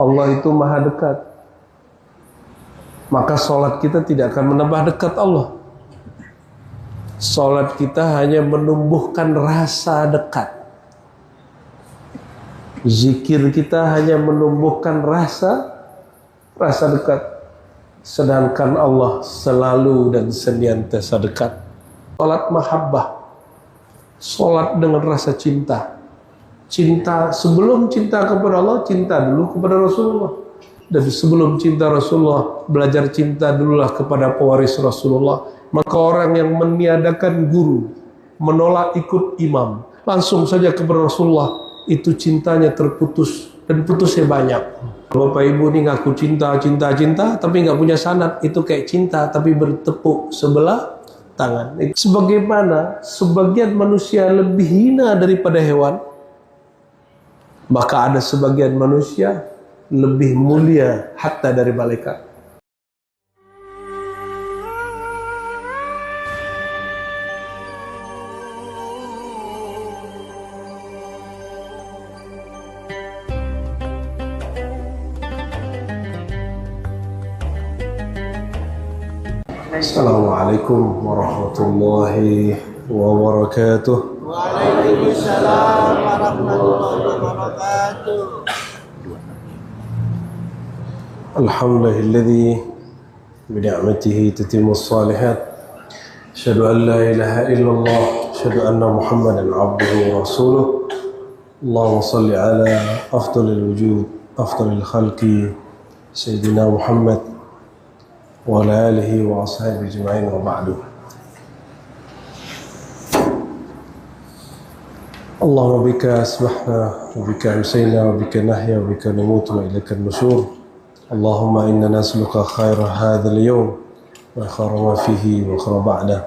Allah itu maha dekat. Maka sholat kita tidak akan menambah dekat Allah. Sholat kita hanya menumbuhkan rasa dekat. Zikir kita hanya menumbuhkan rasa dekat. Sedangkan Allah selalu dan senantiasa dekat. Sholat mahabbah, sholat dengan rasa cinta. Cinta, sebelum cinta kepada Allah, cinta dulu kepada Rasulullah. Dan sebelum cinta Rasulullah, belajar cinta dululah kepada pewaris Rasulullah. Maka orang yang meniadakan guru, menolak ikut imam, langsung saja kepada Rasulullah, itu cintanya terputus, dan putusnya banyak. Bapak ibu ini ngaku cinta, tapi nggak punya sanad, itu kayak cinta tapi bertepuk sebelah tangan. Sebagaimana sebagian manusia lebih hina daripada hewan, maka ada sebagian manusia lebih mulia hatta dari malaikat. Assalamualaikum warahmatullahi wabarakatuh. Waalaikumsalam warahmatullahi wabarakatuh. Alhamdulillahilladzi bini'matihi tatimmus shalihat. Asyhadu an la ilaha illallah, asyhadu anna Muhammadan abduhu wa rasuluh. Allahumma shalli ala afdhalil wujud, afdhalil khalqi sayyidina Muhammad wa ala alihi wa ashabihi ajma'in, wa ba'du. Allahumma bika asbahna wa bika amsayna wa bika nahya wa bika namutu wa ilaika an-nusyur. Allahumma inna nas'aluka khaira hadzal yawm wa khaira ma fihi wa khaira ba'da,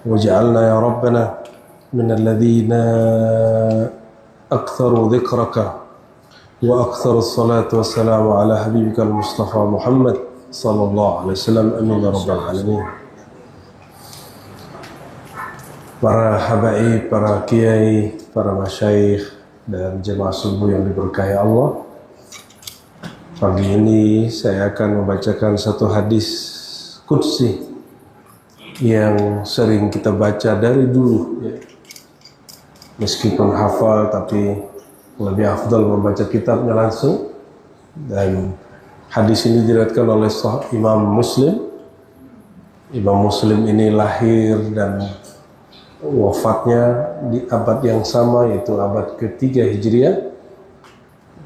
waj'alna ya rabbana min alladhina aktharu dhikraka wa aktharu as-salatu was-salamu ala habibika al-Mustafa Muhammad sallallahu alaihi wasallam. Amin ya rabbal alamin. Para habaib, para kiai, para masyayikh dan jemaah subuh yang diberkahi Allah, pagi ini saya akan membacakan satu hadis qudsi yang sering kita baca dari dulu, ya. Meskipun hafal, tapi lebih afdal membaca kitabnya langsung. Dan hadis ini diriwayatkan oleh Imam Muslim. Imam Muslim ini lahir dan wafatnya di abad yang sama, yaitu abad ketiga Hijriah.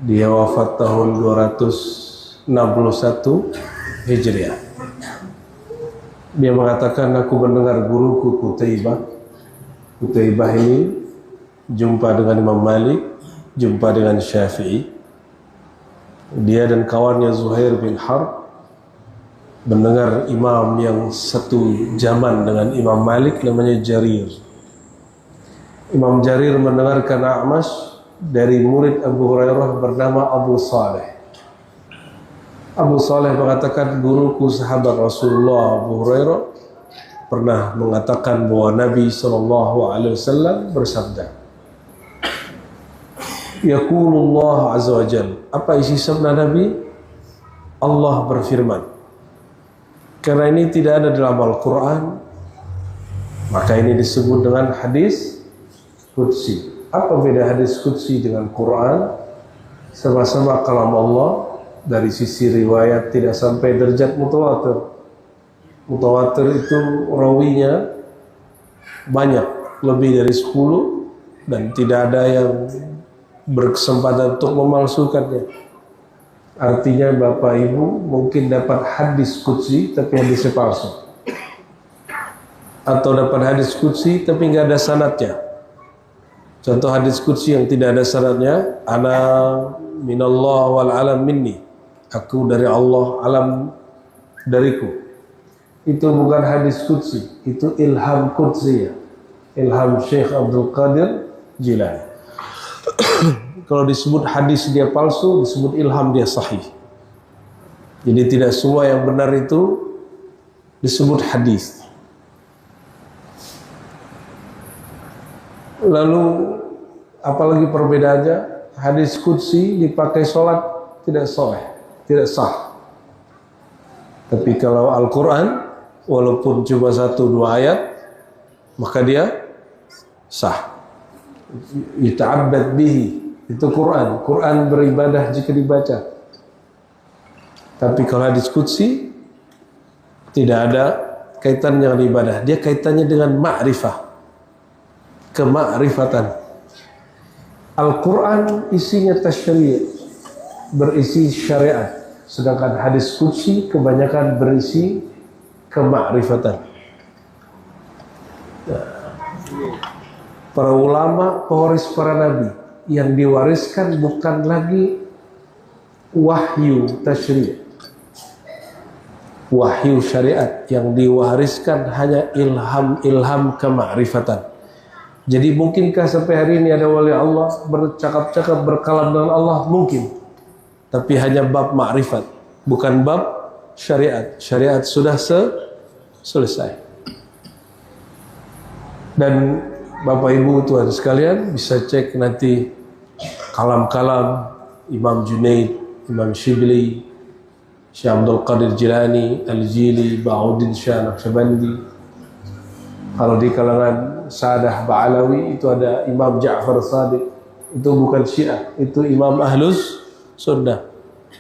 Dia wafat tahun 261 Hijriah. Dia mengatakan, aku mendengar guruku Qutaibah ini jumpa dengan Imam Malik, jumpa dengan Syafi'i. Dia dan kawannya Zuhair bin Harb mendengar imam yang satu zaman dengan Imam Malik, namanya Jarir. Imam Jarir mendengarkan A'mash dari murid Abu Hurairah bernama Abu Saleh. Abu Saleh mengatakan, guruku sahabat Rasulullah Abu Hurairah pernah mengatakan bahwa Nabi SAW bersabda, Yaqulullah azza wa jal. Apa isi sabda Nabi? Allah berfirman. Karena ini tidak ada dalam Al-Quran, maka ini disebut dengan hadis qudsi. Apa beda hadis qudsi dengan Quran? Sama-sama kalam Allah. Dari sisi riwayat tidak sampai derajat mutawatir. Mutawatir itu rawinya banyak, lebih dari 10, dan tidak ada yang berkesempatan untuk memalsukannya. Artinya Bapak Ibu mungkin dapat hadis qudsi tapi hadisnya palsu, atau dapat hadis qudsi tapi nggak ada sanadnya. Contoh hadis qudsi yang tidak ada sanadnya, ana minallah wal alam minni, aku dari Allah, alam dariku. Itu bukan hadis qudsi, itu ilham qudsi, ya. Ilham Syekh Abdul Qadir Jilani. Kalau disebut hadis dia palsu, disebut ilham dia sahih. Jadi tidak semua yang benar itu disebut hadis. Lalu apalagi perbedaannya? Hadis qudsi dipakai sholat tidak soleh. tidak sah. Tapi kalau Al-Quran, walaupun cuma 1-2 ayat, maka dia sah. Yuta'abbad bihi, itu Quran. Quran beribadah jika dibaca. Tapi kalau hadis qudsi, tidak ada kaitannya dengan ibadah. Dia kaitannya dengan ma'rifah, kemakrifatan. Al-Quran isinya tasyri', berisi syariat, sedangkan hadis qudsi kebanyakan berisi kemakrifatan. Para ulama pewaris para nabi yang diwariskan bukan lagi wahyu tasyri', wahyu syariat, yang diwariskan hanya ilham kemakrifatan. Jadi mungkinkah sampai hari ini ada wali Allah bercakap-cakap, berkalam dengan Allah? Mungkin. Tapi hanya bab makrifat, bukan bab syariat. Syariat sudah selesai. Dan Bapak Ibu Tuhan sekalian bisa cek nanti kalam-kalam Imam Junaid, Imam Shibli, Syekh Abdul Qadir Jilani, Al-Jili, Ba'uddin Syah Naqsyabandi. Kalau di kalangan Sadah Ba'alawi itu ada Imam Ja'far Shadiq. Itu bukan Syiah, itu Imam Ahlus Sunnah.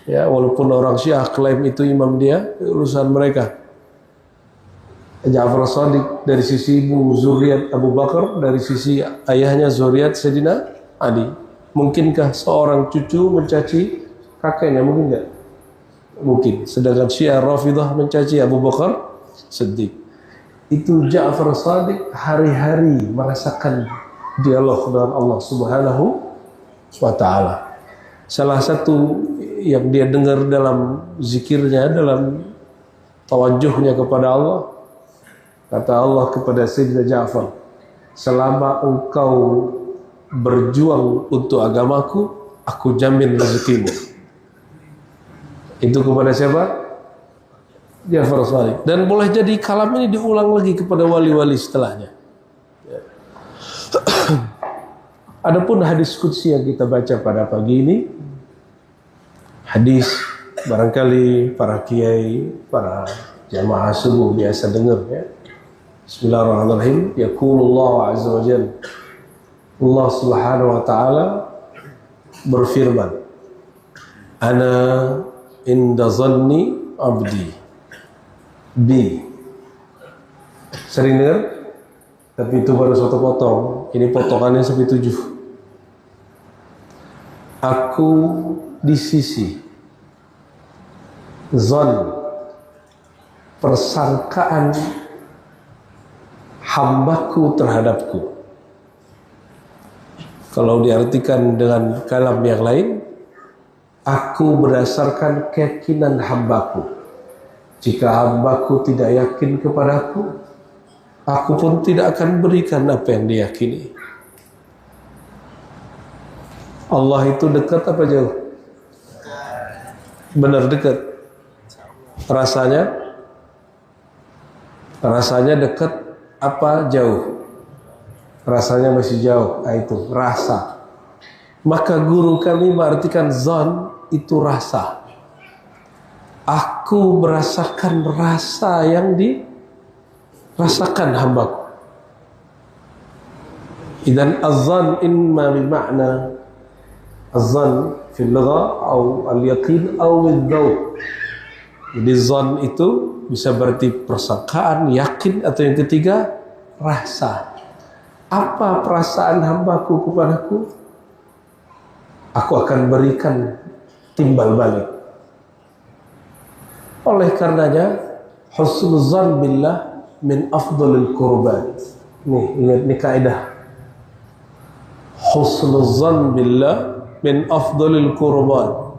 Ya, walaupun orang Syiah klaim itu imam dia, urusan mereka. Ja'far Shadiq dari sisi ibu zuriat Abu Bakar, dari sisi ayahnya zuriat Sayyidina Ali. Mungkinkah seorang cucu mencaci kakeknya? Mungkin enggak? Mungkin. Sedangkan Syiah Rafidah mencaci Abu Bakar Siddiq. Itu Ja'far Shadiq hari-hari merasakan dialog dengan Allah Subhanahu wa ta'ala. Salah satu yang dia dengar dalam zikirnya, dalam tawajuhnya kepada Allah, kata Allah kepada Sayyidina Ja'far, selama engkau berjuang untuk agamaku, aku jamin rezekimu. Itu kepada siapa? Ja'far Shadiq. Dan boleh jadi kalam ini diulang lagi kepada wali-wali setelahnya. Ya. Adapun hadis qudsi yang kita baca pada pagi ini, hadis barangkali para kiai, para jamaah subuh biasa dengar ya. Bismillahirrahmanirrahim. Yaqulullah azza wa jalla, Allah Subhanahu wa taala berfirman, ana inda zanni abdi bi. Sering dengar? Tapi itu baru satu potong. Ini potongannya sampai 7. Aku di sisi zon, persangkaan hambaku terhadapku. Kalau diartikan dengan kalam yang lain, aku berdasarkan keyakinan hambaku. Jika hambaku tidak yakin kepadaku, aku pun tidak akan berikan apa yang diyakini. Allah itu dekat apa jauh? Benar dekat. Rasanya dekat apa jauh? Rasanya masih jauh. Itu rasa. Maka guru kami mengartikan zon itu rasa. Aku merasakan rasa yang dirasakan hambaku. Idan az-zan imma bima'na az-zan fil lugha atau al-yaqin atau al-dzauq. Jadi zan itu bisa berarti persangkaan, yakin, atau yang ketiga rasa. Apa perasaan hambaku kepadaku? Aku akan berikan timbal balik. Oleh karenanya husnuzan billah min afdalil qurbat. Nih, ingat nih kaidah. Husnuzan billah min afdalil qurbat.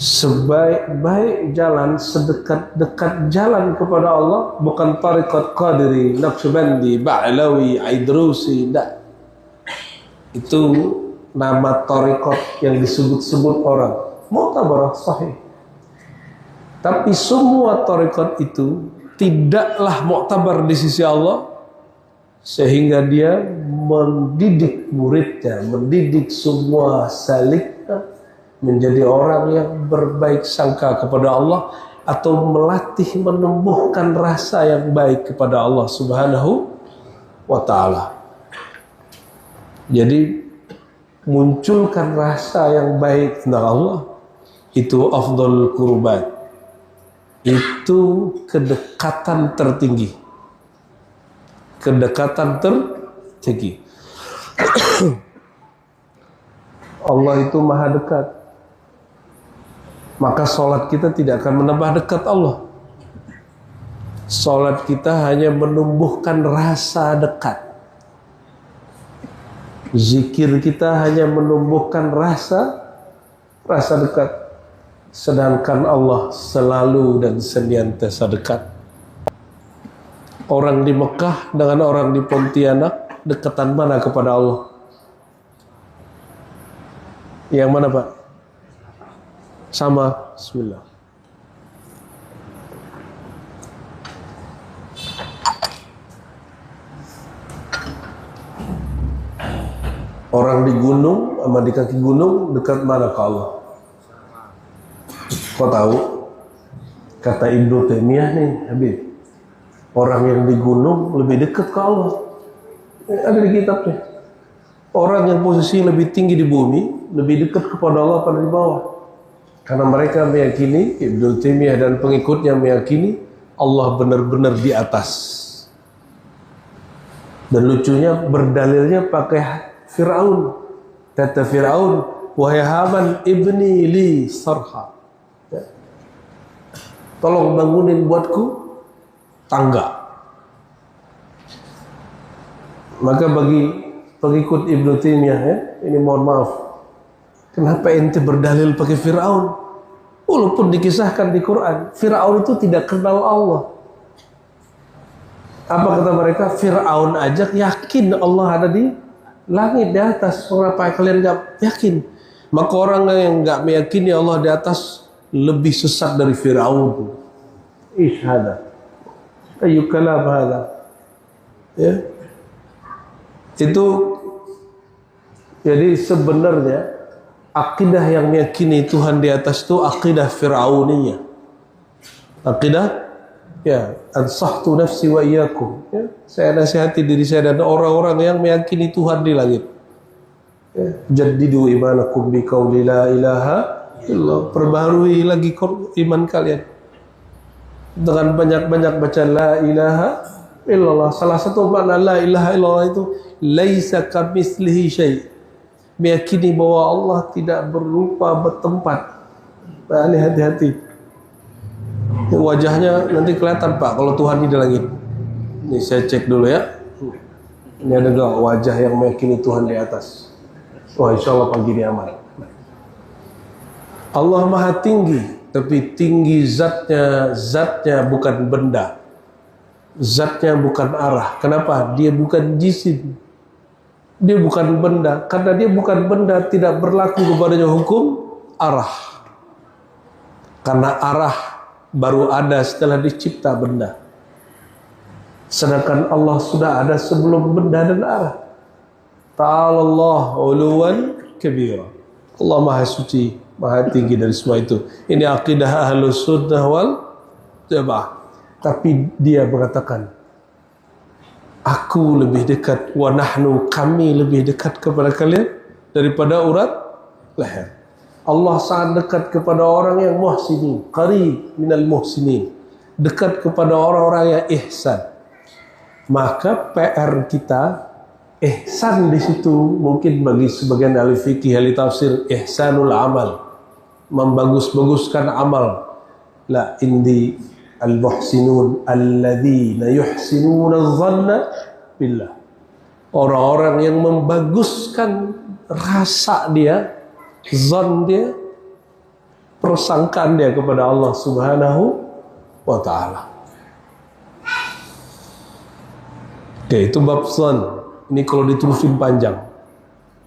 Sebaik-baik jalan, sedekat-dekat jalan kepada Allah bukan tariqat Qadiri, Naqsyabandi, Ba'alawi, Aidrusi, tidak. Itu nama tariqat yang disebut-sebut orang. Mu'tabarah sahih. Tapi semua tarekat itu tidaklah muktabar di sisi Allah, sehingga dia mendidik muridnya, mendidik semua saliknya menjadi orang yang berbaik sangka kepada Allah, atau melatih menumbuhkan rasa yang baik kepada Allah Subhanahu wa ta'ala. Jadi munculkan rasa yang baik tentang Allah itu afdhalul qurbat, itu kedekatan tertinggi, kedekatan tertinggi. Allah itu maha dekat, maka sholat kita tidak akan menambah dekat Allah. Sholat kita hanya menumbuhkan rasa dekat. Zikir kita hanya menumbuhkan rasa dekat. Sedangkan Allah selalu dan senantiasa dekat. Orang di Mekah dengan orang di Pontianak, dekatan mana kepada Allah? Yang mana, Pak? Sama. Bismillah. Orang di gunung sama di kaki gunung, dekat mana ke Allah? Kau tahu? Kata Ibnu Taimiyah nih, Habib, orang yang di gunung lebih dekat ke Allah. Ada di kitabnya. Orang yang posisi lebih tinggi di bumi lebih dekat kepada Allah pada di bawah. Karena mereka meyakini, Ibnu Taimiyah dan pengikutnya meyakini Allah benar-benar di atas. Dan lucunya berdalilnya pakai Fir'aun. Kata Fir'aun, wahai Haman, ibni li sarha. Ya. Tolong bangunin buatku tangga. Maka bagi pengikut Ibnu Taimiyah, ya, ini mohon maaf, kenapa ente berdalil pakai Fir'aun? Walaupun dikisahkan di Quran, Fir'aun itu tidak kenal Allah. Apa kata mereka? Fir'aun aja yakin Allah ada di langit, di atas. Mengapa kalian nggak yakin? Maka orang yang nggak meyakini Allah di atas lebih sesat dari Fir'aun. Ish hada, ayu kalam hada. Ya, itu jadi sebenarnya akidah yang meyakini Tuhan di atas itu akidah Fir'auniyah. Akidah, ya, ansahtu nafsi wa iyyakum. Ya, saya nasihati diri saya dan orang-orang yang meyakini Tuhan di langit. Ya, jaddidu imanakum bi qauli la ilaha illallah. Perbaharui lagi iman kalian dengan banyak-banyak baca la ilaha illallah. Salah satu makna la ilaha illallah itu laisa kamitslihi syai'. Meyakini bahwa Allah tidak berupa bertempat. Nah, ini hati-hati. Wajahnya nanti kelihatan, Pak, kalau Tuhan di langit. Ini saya cek dulu ya. Ini ada gak wajah yang meyakini Tuhan di atas? Wah, insya Allah pagi ini aman. Allah maha tinggi, tapi tinggi zatnya bukan benda. Zatnya bukan arah. Kenapa? Dia bukan jisim. Dia bukan benda. Karena dia bukan benda, tidak berlaku kepadanya hukum arah. Karena arah baru ada setelah dicipta benda. Sedangkan Allah sudah ada sebelum benda dan arah. Ta'ala Allah uluwan kabira. Allah maha suci, maha tinggi dari semua itu. Ini akidah Ahlus Sunnah wal Jamaah. Tapi dia mengatakan, aku lebih dekat, wa nahnu, kami lebih dekat kepada kalian daripada urat leher. Allah sangat dekat kepada orang yang muhsinin, qarib minal muhsinin, dekat kepada orang-orang yang ihsan. Maka PR kita ihsan di situ mungkin bagi sebagian ahli fikih, ahli tafsir, ihsanul amal, membagus-baguskan amal. La indi al-muhsinun alladzina yuhsinuna adh-dhanna billah. Orang-orang yang membaguskan rasa dia, zon dia, persangkaan dia kepada Allah Subhanahu wa ta'ala. Oke, itu bab zon. Ini kalau diterusin panjang.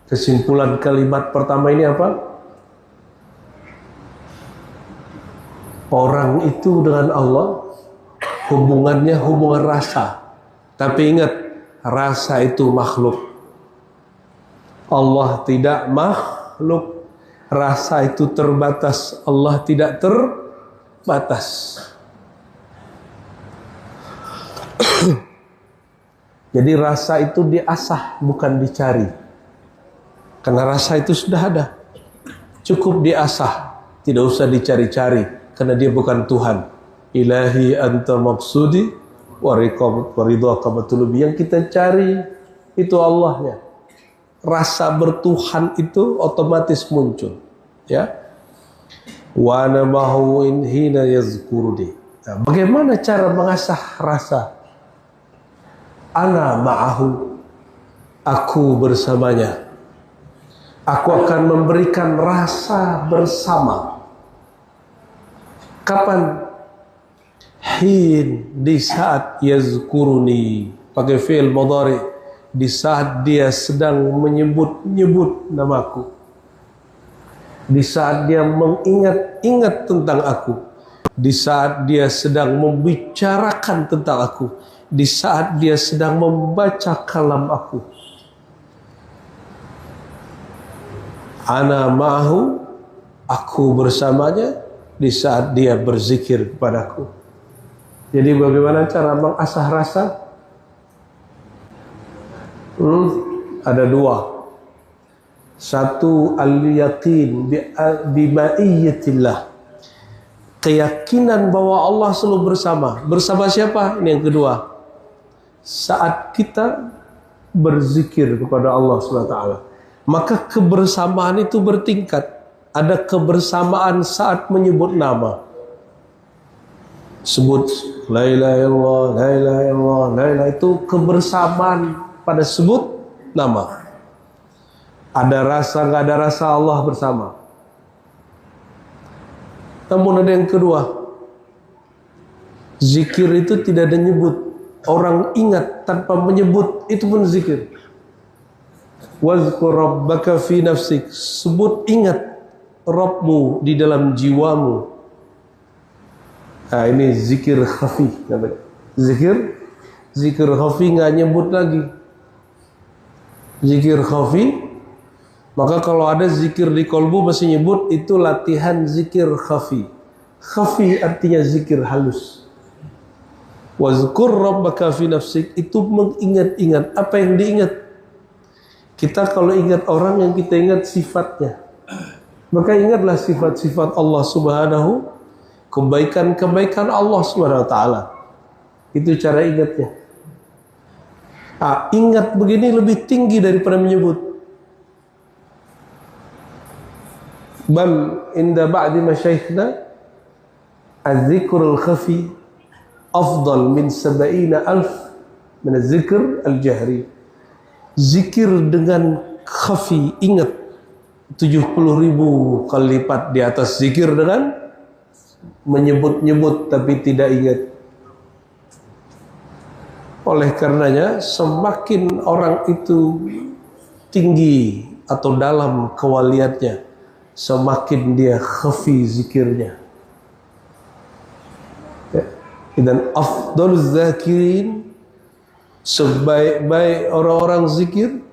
Kesimpulan kalimat pertama ini apa? Orang itu dengan Allah hubungannya hubungan rasa. Tapi ingat, rasa itu makhluk. Allah tidak makhluk. Rasa itu terbatas, Allah tidak terbatas. Jadi rasa itu diasah, bukan dicari. Karena rasa itu sudah ada, cukup diasah, tidak usah dicari-cari, karena dia bukan Tuhan. Ilahi anta maksudi wa ridhaka matlubi. Yang kita cari itu Allahnya. Rasa bertuhan itu otomatis muncul, ya. Wa ana mahu in hina yazkuruni. Nah, bagaimana cara mengasah rasa? Ana ma'ahu, aku bersamanya. Aku akan memberikan rasa bersama. Kapan? Hin, di saat yazkuruni, pakai fi'il mudhari, di saat dia sedang menyebut-nyebut namaku, di saat dia mengingat-ingat tentang aku, di saat dia sedang membicarakan tentang aku, di saat dia sedang membaca kalam aku. Ana ma'ahu, aku bersamanya di saat dia berzikir kepadaku. Jadi bagaimana cara mengasah rasa? Ada dua. Satu, al-yaqin bima'iyyatillah, keyakinan bahwa Allah selalu bersama. Bersama siapa? Ini yang kedua. Saat kita berzikir kepada Allah SWT, maka kebersamaan itu bertingkat. Ada kebersamaan saat menyebut nama. Sebut la ilaha illallah, la ilaha illallah, la ilaha, itu kebersamaan pada sebut nama. Ada rasa, nggak ada rasa, Allah bersama. Namun ada yang kedua, zikir itu tidak ada nyebut. Orang ingat tanpa menyebut, itu pun zikir. Wazkur rabbaka fi nafsik, sebut, ingat Rabbmu di dalam jiwamu. Nah, ini zikir khafi namanya. Zikir khafi nggak nyebut lagi. Zikir khafi, maka kalau ada zikir di kolbu masih nyebut, itu latihan zikir khafi. Khafi artinya zikir halus. Wazkur rabbaka fi nafsik, itu mengingat-ingat. Apa yang diingat? Kita kalau ingat orang, yang kita ingat sifatnya. Maka ingatlah sifat-sifat Allah Subhanahu, kebaikan-kebaikan Allah Subhanahu wa taala. Itu cara ingatnya. Ingat begini lebih tinggi daripada menyebut. Bal inda ba'di masyayikhna az-zikrul khafi afdal min 70,000 min az-zikr al-jahri. Zikir dengan khafi, ingat, 70,000 kali lipat di atas zikir dengan menyebut-nyebut tapi tidak ingat. Oleh karenanya, semakin orang itu tinggi atau dalam kewaliannya, semakin dia khafi zikirnya. Dan afdaluz zakirin, sebaik-baik orang-orang zikir,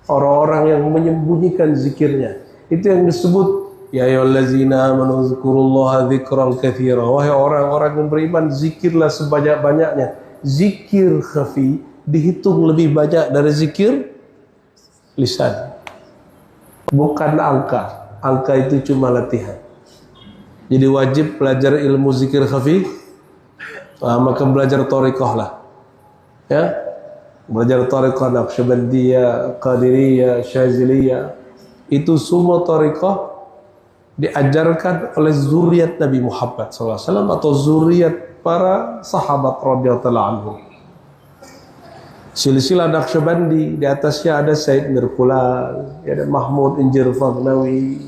orang-orang yang menyembunyikan zikirnya. Itu yang disebut ya ayyuhallazina amanu dzkurullaha dzikran katsira. Wahai orang-orang yang beriman, zikirlah sebanyak-banyaknya. Zikir khafi dihitung lebih banyak dari zikir lisan. Bukan angka. Angka itu cuma latihan. Jadi wajib belajar ilmu zikir khafi. Maka belajar thariqah lah. Ya. Belajar thariqah Naqsyabandiyah, Qadiriyah, Syaziliyah. Itu semua thariqah diajarkan oleh zuriat Nabi Muhammad SAW atau zuriat para sahabat radhiyallahu anhum. Silsilah Naqsyabandi, di atasnya ada Said Mirpulal, ada Mahmud Injir Fagnawi,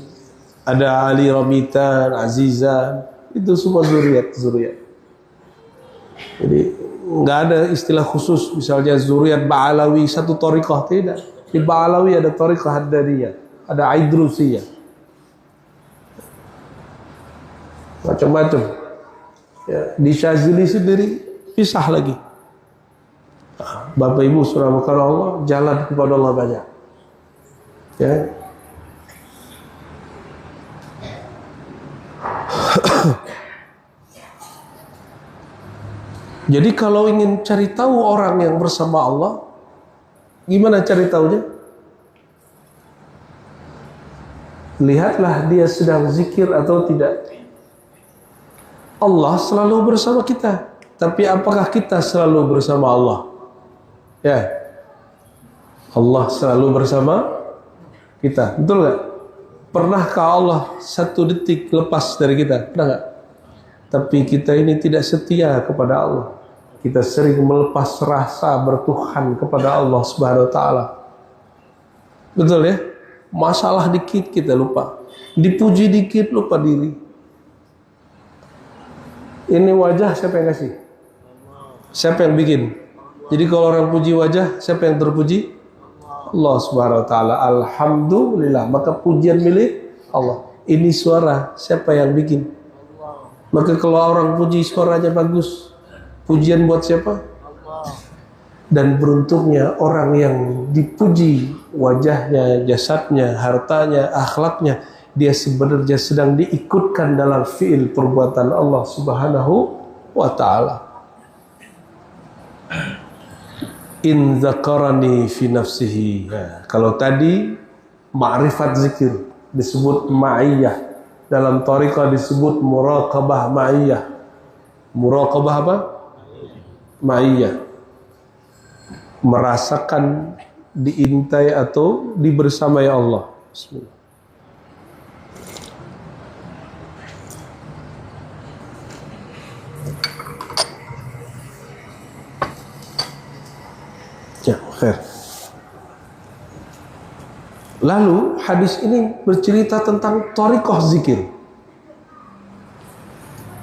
ada Ali Ramitan, Azizan. Itu semua zuriat. Jadi nggak ada istilah khusus, misalnya zuriat Ba'alawi satu thariqah, tidak. Di Ba'alawi ada thariqah Haddaniyah, ada Aidrusiyah, macam-macam. Ya, di Syazili sendiri pisah lagi. Bapak Ibu surah Allah, jalan kepada Allah banyak. Ya. Jadi kalau ingin cari tahu orang yang bersama Allah, gimana cari tahunya? Lihatlah dia sedang zikir atau tidak. Allah selalu bersama kita, tapi apakah kita selalu bersama Allah? Ya, Allah selalu bersama kita, betul nggak? Pernahkah Allah satu detik lepas dari kita? Pernah nggak? Tapi kita ini tidak setia kepada Allah. Kita sering melepas rasa bertuhan kepada Allah Subhanahu wa Ta'ala. Betul ya? Masalah dikit kita lupa, dipuji dikit lupa diri. Ini wajah siapa yang kasih? Siapa yang bikin? Jadi kalau orang puji wajah, siapa yang terpuji? Allah Subhanahu wa Ta'ala. Alhamdulillah, maka pujian milik Allah. Ini suara siapa yang bikin? Maka kalau orang puji suaranya bagus, pujian buat siapa? Dan beruntungnya orang yang dipuji wajahnya, jasadnya, hartanya, akhlaknya, dia sebenarnya sedang diikutkan dalam fi'il perbuatan Allah Subhanahu wa Ta'ala. In zakarani fi nafsihi. Ya, kalau tadi ma'rifat zikir disebut ma'iyah, dalam tariqah disebut muraqabah ma'iyah. Muraqabah apa? Ma'iyah. Merasakan diintai atau dibersamai Allah. Bismillah. Ya, khair. Lalu hadis ini bercerita tentang thariqah zikir.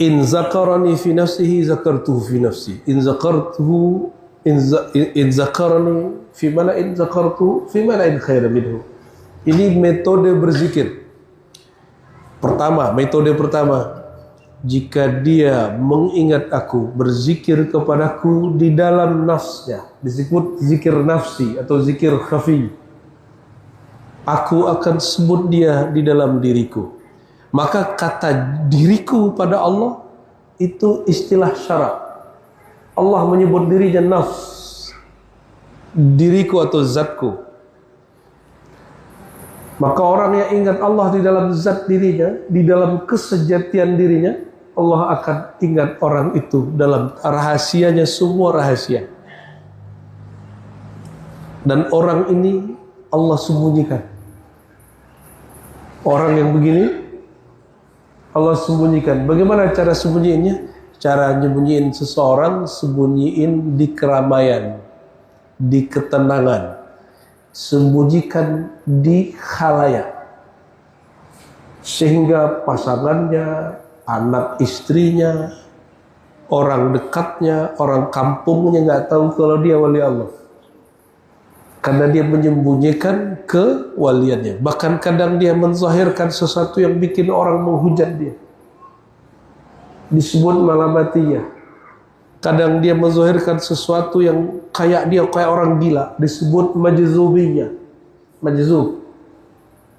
In zakarani fi nafsihi zakartuhu fi nafsi. In zakartuhu in zakarani fi mala'in zakartuhu fi mala'in khairan minhu. Ini metode berzikir. Metode pertama, jika dia mengingat aku, berzikir kepadaku di dalam nafsnya, disebut zikir nafsi atau zikir khafi, aku akan sebut dia di dalam diriku. Maka kata diriku pada Allah itu istilah syarak. Allah menyebut dirinya nafs, diriku atau zatku. Maka orang yang ingat Allah di dalam zat dirinya, di dalam kesejatian dirinya, Allah akan ingat orang itu dalam rahasianya, semua rahasia. Dan orang ini Allah sembunyikan. Orang yang begini Allah sembunyikan. Bagaimana cara sembunyiinnya? Cara nyembunyiin seseorang, sembunyiin di keramaian, di ketenangan, sembunyikan di khalayak, sehingga pasangannya, anak istrinya, orang dekatnya, orang kampungnya nggak tahu kalau dia wali Allah, karena dia menyembunyikan kewaliannya. Bahkan kadang dia menzahirkan sesuatu yang bikin orang menghujat dia, disebut malamatiyah. Kadang dia menzahirkan sesuatu yang kayak orang gila, disebut majzubiyah, majzub.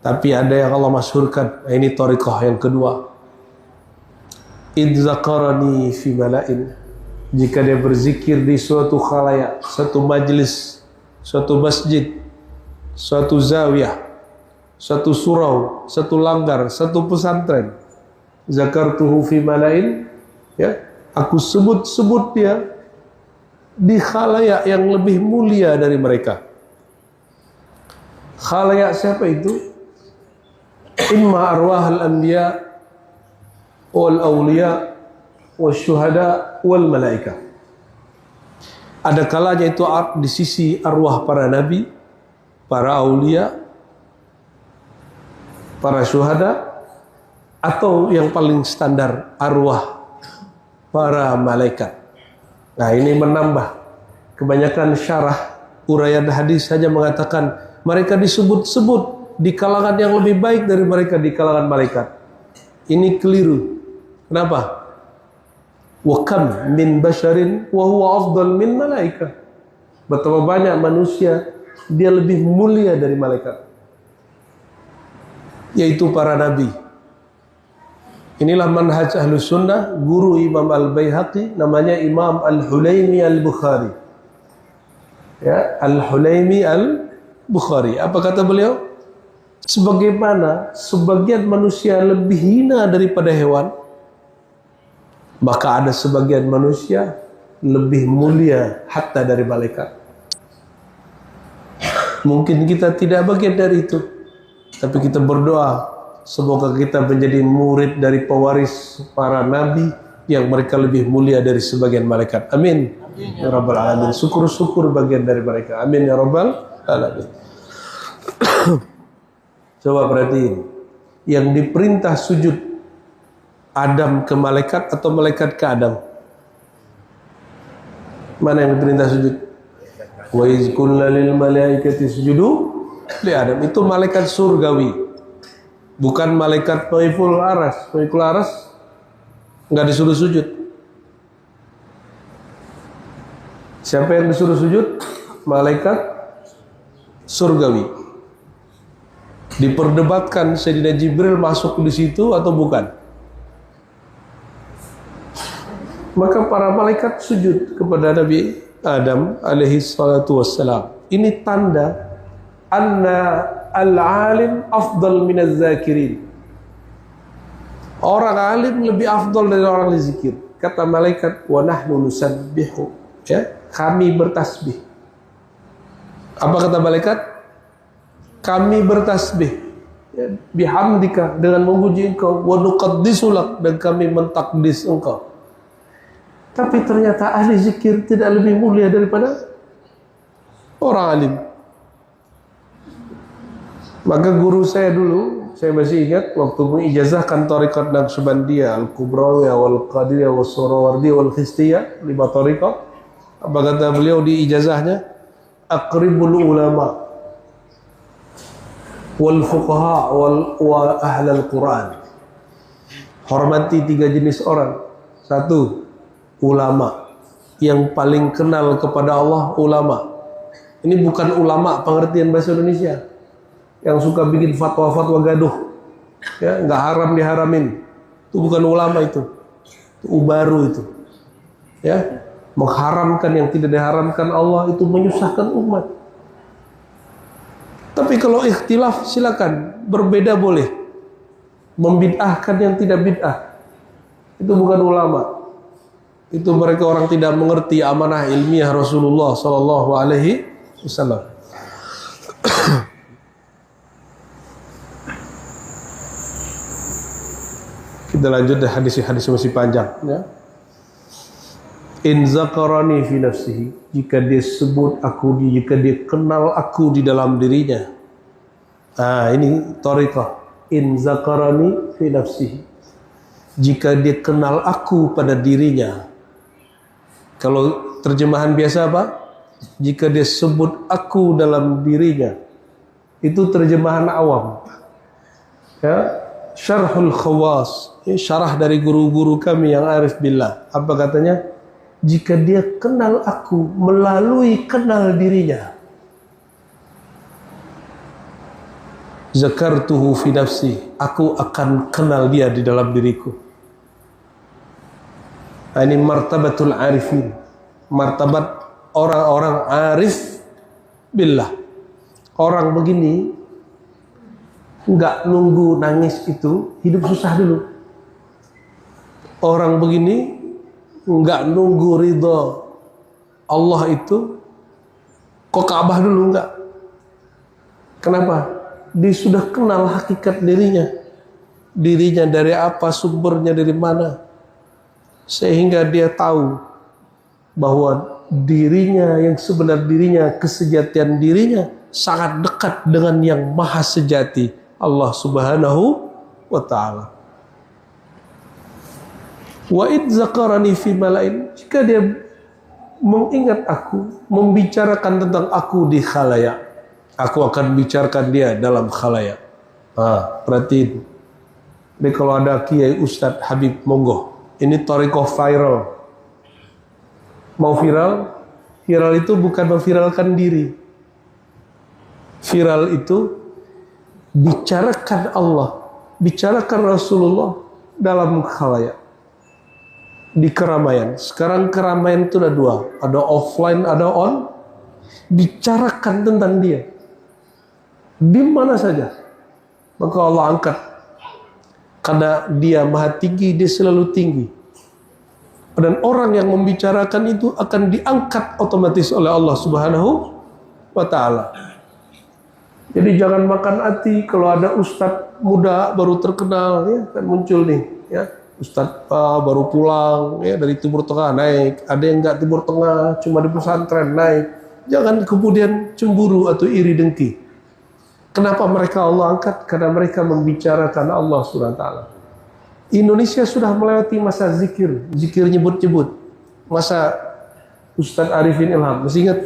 Tapi ada yang Allah masyhurkan, ini thariqah yang kedua. Idz zakarani fi mala'in, jika dia berzikir di suatu khalayak, suatu majlis, suatu masjid, suatu zawiyah, suatu surau, satu langgar, satu pesantren, zakartuhu fi mala'in, ya, aku sebut dia di khalayak yang lebih mulia dari mereka. Khalayak siapa itu? Imma arwahul anbiya wal awliya wal syuhada wal malaika. Ada kalanya itu di sisi arwah para nabi, para aulia, para syuhada, atau yang paling standar arwah para malaikat. Nah, ini menambah. Kebanyakan syarah uraian hadis saja mengatakan mereka disebut-sebut di kalangan yang lebih baik dari mereka di kalangan malaikat. Ini keliru. Kenapa? Wa kam min basharin wa huwa afdal min malaika. Betapa banyak manusia dia lebih mulia dari malaikat, yaitu para nabi. Inilah manhaj Ahlus Sunnah, guru Imam Al-Baihaqi namanya Imam Al-Hulaimi Al-Bukhari. Ya, Al-Hulaimi Al-Bukhari. Apa kata beliau? Sebagaimana sebagian manusia lebih hina daripada hewan, maka ada sebagian manusia lebih mulia hatta dari malaikat. Mungkin kita tidak bagian dari itu, tapi kita berdoa semoga kita menjadi murid dari pewaris para nabi yang mereka lebih mulia dari sebagian malaikat. Amin. Ya Rabbal Alamin. Syukur-syukur bagian dari mereka. Amin ya Rabbal Alamin. Coba perhatiin, yang diperintah sujud Adam ke malaikat atau malaikat ke Adam? Mana yang diperintah sujud? Wa iz qulna lil malaikati isjudu li Adam. Itu malaikat surgawi, bukan malaikat Taiful Aras. Taiful Aras nggak disuruh sujud. Siapa yang disuruh sujud? Malaikat surgawi. Diperdebatkan Sayyidina Jibril masuk di situ atau bukan. Maka para malaikat sujud kepada Nabi Adam alaihi salatu wassalam. Ini tanda anna al-alim afdal minaz zakirin. Orang alim lebih afdal dari orang zikir. Kata malaikat, wa nahnu nusabbihu, ya, kami bertasbih. Apa kata malaikat? Kami bertasbih, ya, bihamdika, dengan memuji engkau, wa nuqaddisulak, dan kami mentakdis engkau. Tapi ternyata ahli zikir tidak lebih mulia daripada orang alim. Maka guru saya dulu, saya masih ingat waktu mengijazahkan tariqat Naqsyabandiyah, Al-Kubrawiyah, Wal-Qadiriyah, Wal-Surawardiyah, Wal-Khistiyah, 5 tariqat. Apa kata beliau di ijazahnya? Aqribul ulama wal fuqaha wa ahlal Quran. Hormati 3 jenis orang. 1, ulama. Yang paling kenal kepada Allah, ulama. Ini bukan ulama pengertian bahasa Indonesia yang suka bikin fatwa-fatwa gaduh, ya, nggak haram diharamin. Itu bukan ulama, itu ubaru itu, ya, mengharamkan yang tidak diharamkan Allah, itu menyusahkan umat. Tapi kalau ikhtilaf silakan, berbeda boleh. Membid'ahkan yang tidak bid'ah, itu bukan ulama. Itu mereka orang tidak mengerti amanah ilmiah Rasulullah Sallallahu Alaihi Wasallam. Kita lanjut, hadis-hadis masih panjang, ya. In zakarani fi nafsihi, jika dia sebut aku, jika dia kenal aku di dalam dirinya. Ini thariqah. In zakarani fi nafsihi, jika dia kenal aku pada dirinya. Kalau terjemahan biasa apa? Jika dia sebut aku dalam dirinya. Itu terjemahan awam, ya. Syarhul Khawas, syarah dari guru-guru kami yang arif billah. Apa katanya? Jika dia kenal aku melalui kenal dirinya. Zakartuhu fi nafsi, aku akan kenal dia di dalam diriku. Ini martabatul arifin, martabat orang-orang arif billah. Orang begini nggak nunggu nangis itu hidup susah dulu. Orang begini enggak nunggu ridha Allah itu kok Ka'bah dulu, enggak. Kenapa? Dia sudah kenal hakikat dirinya. Dirinya dari apa, sumbernya dari mana. Sehingga dia tahu bahwa dirinya yang sebenar dirinya, kesejatian dirinya sangat dekat dengan yang maha sejati, Allah Subhanahu wa ta'ala. Wa id zakarani fi malain, jika dia mengingat aku, membicarakan tentang aku di khalayak, aku akan bicarakan dia dalam khalayak. Perhatiin. Jadi kalau ada Kiai Ustadz Habib, monggo. Ini thariqah viral. Mau viral? Viral itu bukan memviralkan diri. Viral itu bicarakan Allah, bicarakan Rasulullah, dalam khalayak, di keramaian. Sekarang keramaian itu ada dua, ada offline, ada on. Bicarakan tentang dia di mana saja, maka Allah angkat. Karena dia maha tinggi, dia selalu tinggi. Dan orang yang membicarakan itu akan diangkat otomatis oleh Allah Subhanahu wa ta'ala. Jadi jangan makan hati kalau ada ustadz muda baru terkenal, ya kan muncul nih, ya ustadz baru pulang ya dari Timur Tengah naik, ada yang nggak Timur Tengah cuma di pesantren naik. Jangan kemudian cemburu atau iri dengki. Kenapa mereka Allah angkat? Karena mereka membicarakan Allah Subhanahu wa ta'ala. Indonesia sudah melewati masa zikir nyebut-nyebut. Masa Ustadz Arifin Ilham, masih ingat?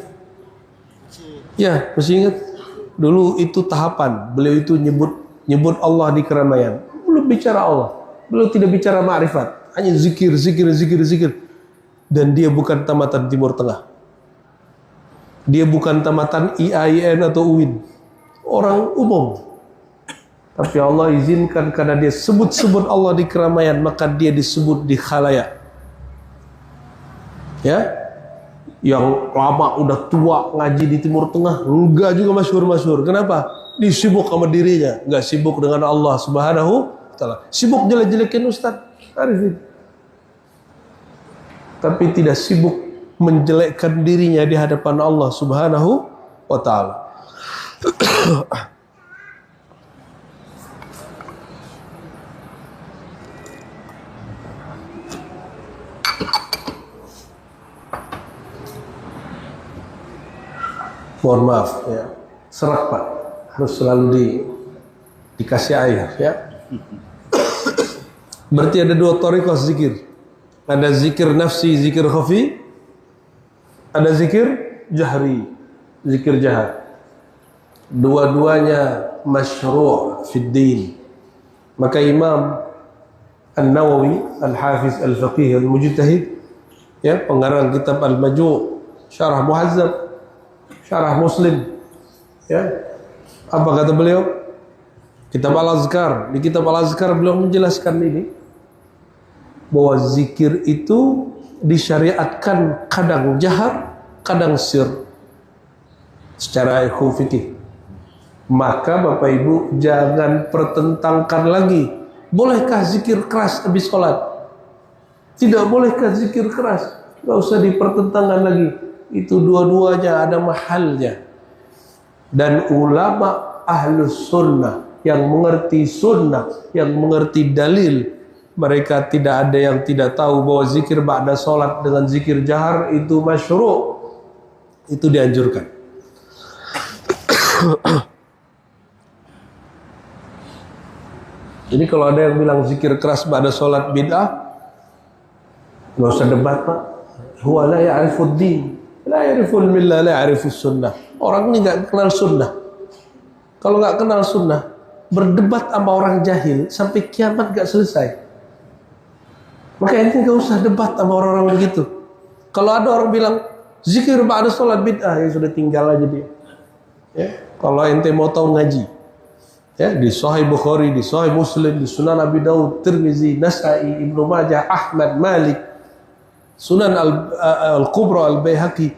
Ya, masih ingat? Dulu itu tahapan, beliau itu nyebut Allah di keramaian. Belum bicara Allah, beliau tidak bicara ma'rifat, hanya zikir. Dan dia bukan tamatan Timur Tengah. Dia bukan tamatan IAIN atau UIN. Orang umum. Tapi Allah izinkan karena dia sebut-sebut Allah di keramaian, maka dia disebut di khalayak. Ya, yang lama udah tua ngaji di Timur Tengah, enggak juga masyhur. Kenapa? Disibuk sama dirinya, enggak sibuk dengan Allah Subhanahu wa ta'ala. Sibuk jelek-jelekin Ustaz Arifin, tapi tidak sibuk menjelekkan dirinya di hadapan Allah Subhanahu wa ta'ala. Mohon maaf ya, serak Pak, harus selalu dikasih air ya. Berarti ada dua thariqah zikir. Ada zikir nafsi, zikir khafi, ada zikir jahri, zikir jahar. Dua-duanya masyru' fid din. Maka Imam An-Nawawi Al-Hafiz Al-Faqih Al-Mujtahid, ya, pengarang kitab Al-Maju', Syarah Muhazzab, Syarah Muslim, ya, apa kata beliau? Kitab Al-Azkar. Di kitab Al-Azkar beliau menjelaskan ini, bahwa zikir itu disyariatkan kadang jahar, kadang sir, secara fikih. Maka Bapak Ibu jangan pertentangkan lagi. Bolehkah zikir keras habis sholat? Tidak bolehkah zikir keras? Gak usah dipertentangkan lagi. Itu dua-duanya ada mahalnya. Dan ulama ahlus sunnah yang mengerti sunnah, yang mengerti dalil, mereka tidak ada yang tidak tahu bahwa zikir ba'da sholat dengan zikir jahar itu masyru', itu dianjurkan. Jadi kalau ada yang bilang zikir keras ba'da sholat bid'ah, nggak usah debat Pak. Huwa la ya'rifud din, la ya'riful millah, la ya'rifus sunnah. Orang ini nggak kenal sunnah. Kalau nggak kenal sunnah, berdebat sama orang jahil sampai kiamat nggak selesai. Maka ente nggak usah debat sama orang-orang begitu. Kalau ada orang bilang zikir ba'da sholat bid'ah, ya sudah tinggal aja dia. Ya, kalau ente mau tahu ngaji, ya, di Sahih Bukhari, di Sahih Muslim, di Sunan Abi Daud, Tirmizi, Nasai, Ibnu Majah, Ahmad, Malik, Sunan Al-Kubra, Al-Baihaqi,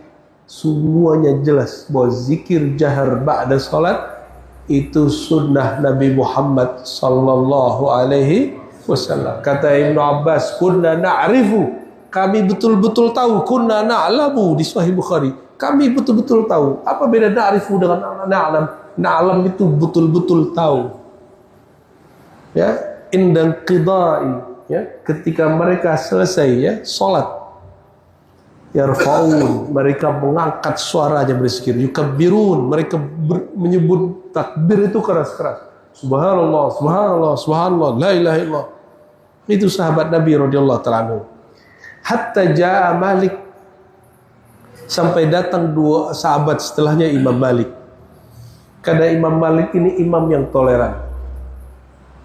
semuanya jelas bahwa zikir jahar ba'da salat itu sunnah Nabi Muhammad sallallahu alaihi wasallam. Kata Ibnu Abbas, kunna na'rifu, kami betul-betul tahu, kunna na'lamu, di Sahih Bukhari, kami betul-betul tahu. Apa beda na'rifu dengan na'lam? Na'lam itu betul-betul tahu. Ya, indang qidai, ya, ketika mereka selesai ya salat, yarfa'un, mereka mengangkat suaranya berzikir, yukabbirun, mereka menyebut takbir itu keras-keras. Subhanallah, subhanallah, subhanallah, la ilaha illallah. Itu sahabat Nabi radhiyallahu ta'ala anhu. Hatta ja'a Malik, sampai datang dua sahabat setelahnya Imam Malik. Karena Imam Malik ini imam yang toleran.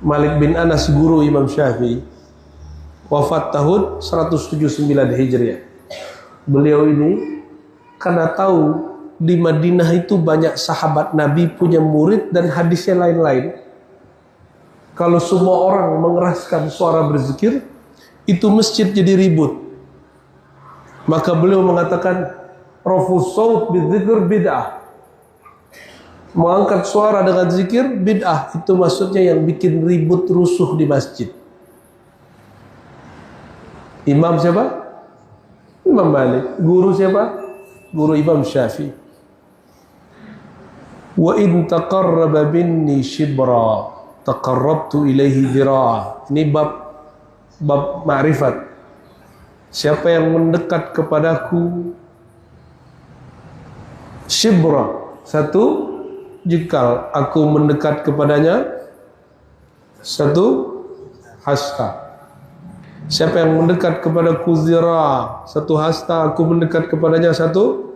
Malik bin Anas guru Imam Syafi'i, wafat tahun 179 Hijriah. Beliau ini karena tahu di Madinah itu banyak sahabat Nabi punya murid dan hadisnya lain-lain, Kalau semua orang mengeraskan suara berzikir, itu masjid jadi ribut. Maka beliau mengatakan, rafus saut bidzikr bid'ah. Mengangkat suara dengan zikir bid'ah. Itu maksudnya yang bikin ribut rusuh di masjid. Imam siapa? Imam Malik. Guru siapa? Guru Imam Syafi'i. Wa in taqarraba minni shibra taqarrabtu ilaihi dhira'a. Ini bab ma'rifat. Siapa yang mendekat kepadaku shibra, satu jikal, aku mendekat kepadanya satu hasta. Siapa yang mendekat kepadaku zira, satu hasta, aku mendekat kepadanya satu